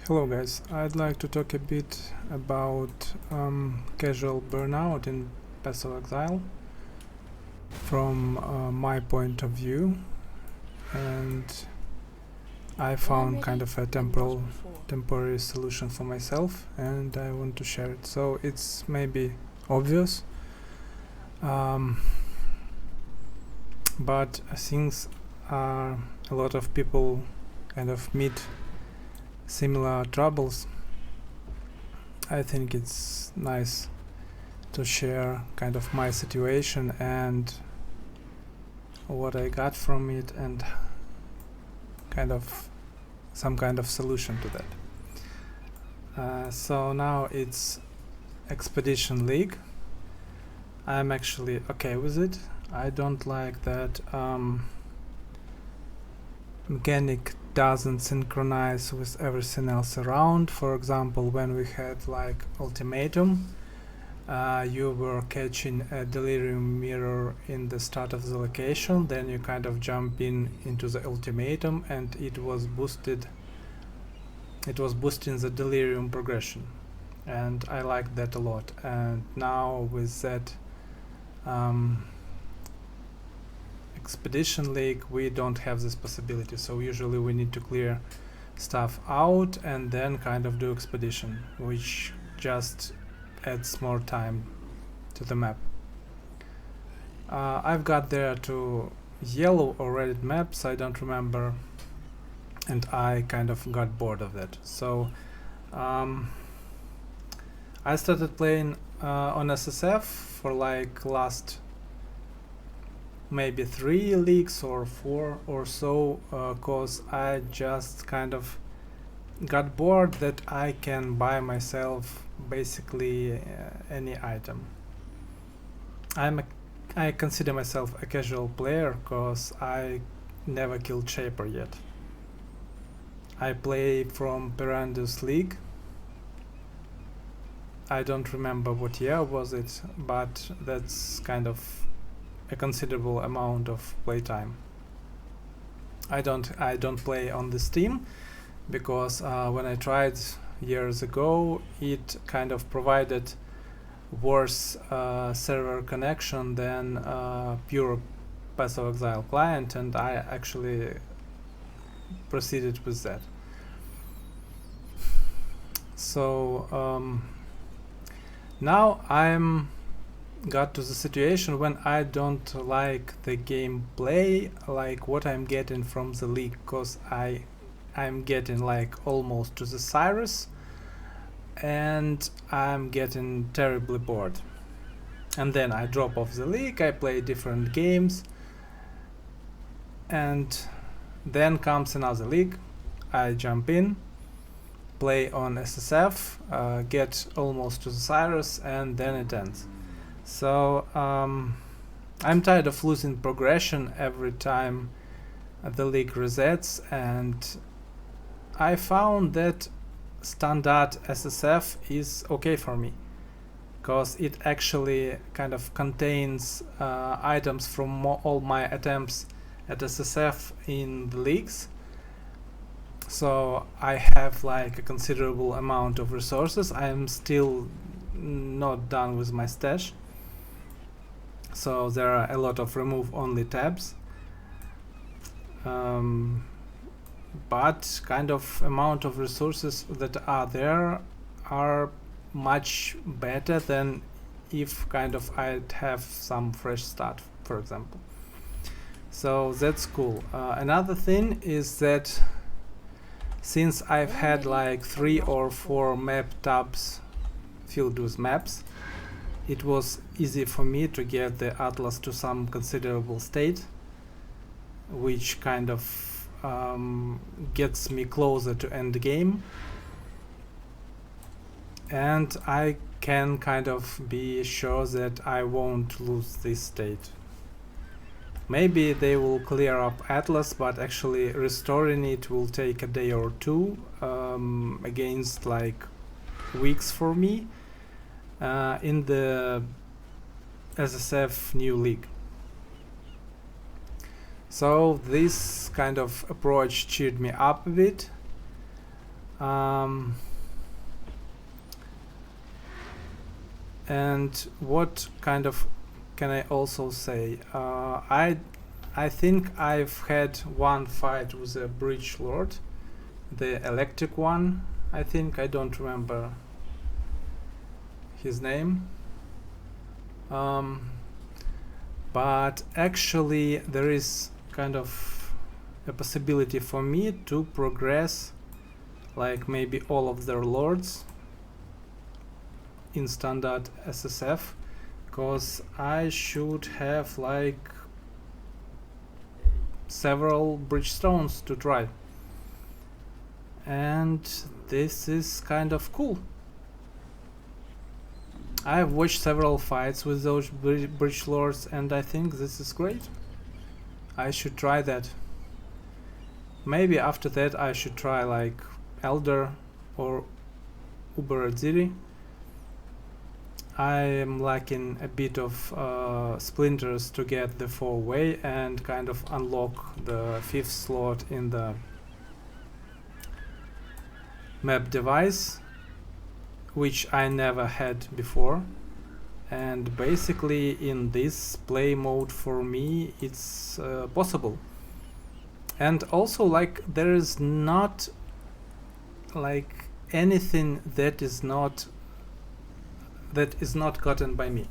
Hello guys, I'd like to talk a bit about casual burnout in Passive Exile from my point of view, and I found kind of a temporary solution for myself, and I want to share it. So it's maybe obvious, but things are a lot of people kind of meet similar troubles. I think it's nice to share kind of my situation and what I got from it and kind of some kind of solution to that. So now it's Expedition League. I'm actually okay with it. I don't like that mechanic doesn't synchronize with everything else around. For example, when we had like Ultimatum, you were catching a delirium mirror in the start of the location, then you kind of jump into the Ultimatum and it was boosting the delirium progression, and I liked that a lot. And now with that Expedition League, we don't have this possibility, so usually we need to clear stuff out and then kind of do expedition, which just adds more time to the map. I've got there to yellow or red maps, I don't remember, and I kind of got bored of that. So I started playing on SSF for like last maybe 3 leagues or 4 or so, cause I just kind of got bored that I can buy myself basically any item. I consider myself a casual player cause I never killed Shaper yet. I play from Perandus League. I don't remember what year was it, but that's kind of a considerable amount of playtime. I don't play on the Steam because when I tried years ago, it kind of provided worse server connection than pure Passive Exile client, and I actually proceeded with that. So now I'm got to the situation when I don't like the gameplay, like what I'm getting from the league, cause I'm getting like almost to the Cyrus and I'm getting terribly bored. And then I drop off the league, I play different games, and then comes another league, I jump in, play on SSF, get almost to the Cyrus, and then it ends. So I'm tired of losing progression every time the league resets, and I found that Standard SSF is okay for me because it actually kind of contains items from all my attempts at SSF in the leagues. So I have like a considerable amount of resources. I am still not done with my stash. So there are a lot of remove only tabs, but kind of amount of resources that are there are much better than if kind of I'd have some fresh start, for example. So that's cool. Another thing is that since I've had like 3 or 4 map tabs filled with maps, it was easy for me to get the atlas to some considerable state, which kind of gets me closer to end game, and I can kind of be sure that I won't lose this state. Maybe they will clear up atlas, but actually restoring it will take a day or 2 against like weeks for me in the SSF new league. So this kind of approach cheered me up a bit. And what kind of can I also say? I think I've had one fight with a Breach Lord, the electric one. I think I don't remember his name. But actually there is kind of a possibility for me to progress like maybe all of their lords in Standard SSF, because I should have like several bridgestones to try, and this is kind of cool. I've watched several fights with those bridge lords and I think this is great. I should try that. Maybe after that I should try like Elder or Uber Adziri. I am lacking a bit of splinters to get the 4-way and kind of unlock the 5th slot in the map device, which I never had before. And basically in this play mode for me it's possible. And also like there is not like anything that is not gotten by me.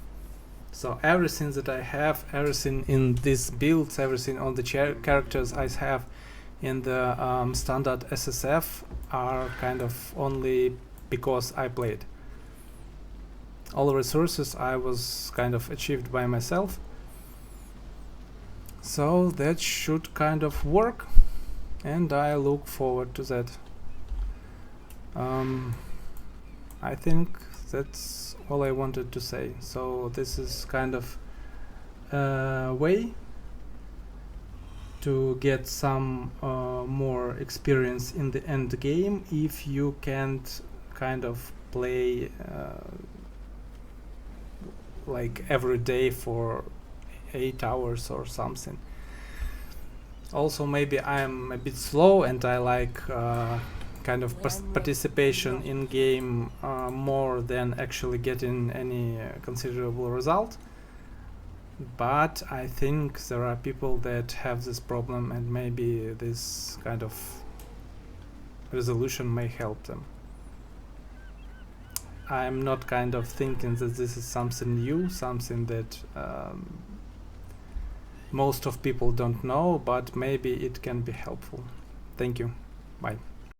So everything that I have, everything in these builds, everything on the characters I have in the Standard SSF are kind of only because I played. All resources I was kind of achieved by myself. So that should kind of work, and I look forward to that. I think that's all I wanted to say. So this is kind of a way to get some more experience in the end game if you can't kind of play like every day for 8 hours or something. Also maybe I'm a bit slow and I like kind of participation in game more than actually getting any considerable result. But I think there are people that have this problem and maybe this kind of resolution may help them. I'm not kind of thinking that this is something new, something that most of people don't know, but maybe it can be helpful. Thank you. Bye.